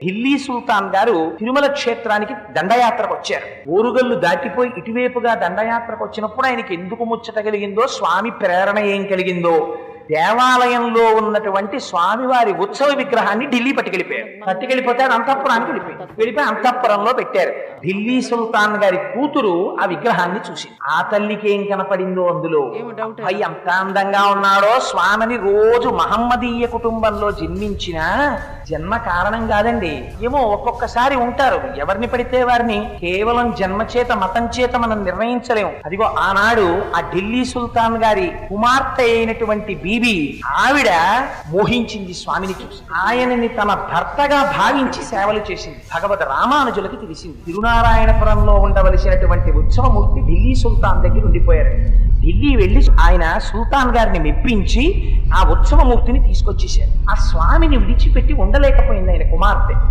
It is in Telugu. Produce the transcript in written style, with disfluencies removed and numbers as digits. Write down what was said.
ఢిల్లీ సుల్తాన్ గారు తిరుమల క్షేత్రానికి దండయాత్రకు వచ్చారు. ఓరుగల్లు దాటిపోయి ఇటువైపుగా దండయాత్రకు వచ్చినప్పుడు ఆయనకి ఎందుకు ముచ్చట కలిగిందో, స్వామి ప్రేరణ ఏం కలిగిందో, దేవాలయంలో ఉన్నటువంటి స్వామివారి ఉత్సవ విగ్రహాన్ని ఢిల్లీ పట్టుకెళ్ళిపోతే అది అంతఃపురానికి వెళ్ళిపోయి అంతఃపురంలో పెట్టారు. ఢిల్లీ సుల్తాన్ గారి కూతురు ఆ విగ్రహాన్ని చూసి ఆ తల్లికి ఏం కనపడిందో అందులో, అయ్యి అంత అందంగా ఉన్నాడో స్వామిని రోజు మహమ్మదీయ కుటుంబంలో జన్మించిన జన్మ కారణం కాదండి. ఏమో ఒక్కొక్కసారి ఉంటారు, ఎవరిని పడితే వారిని కేవలం జన్మ చేత మతం చేత మనం నిర్ణయించలేము. అదిగో ఆనాడు ఆ ఢిల్లీ సుల్తాన్ గారి కుమార్తె అయినటువంటి బీబీ ఆవిడ మోహించింది స్వామిని చూసి. ఆయనని తన భర్తగా భావించి సేవలు చేసింది. భగవద్ రామానుజులకి తెలిసింది తిరునారాయణపురంలో ఉండవలసినటువంటి ఉత్సవమూర్తి ఢిల్లీ సుల్తాన్ దగ్గర ఉండిపోయారు. ఢిల్లీ వెళ్లి ఆయన సుల్తాన్ గారిని మెప్పించి ఆ ఉత్సవమూర్తిని తీసుకొచ్చేశారు. ఆ స్వామిని విడిచిపెట్టి ఉండలేకపోయింది ఆయన కుమార్తె.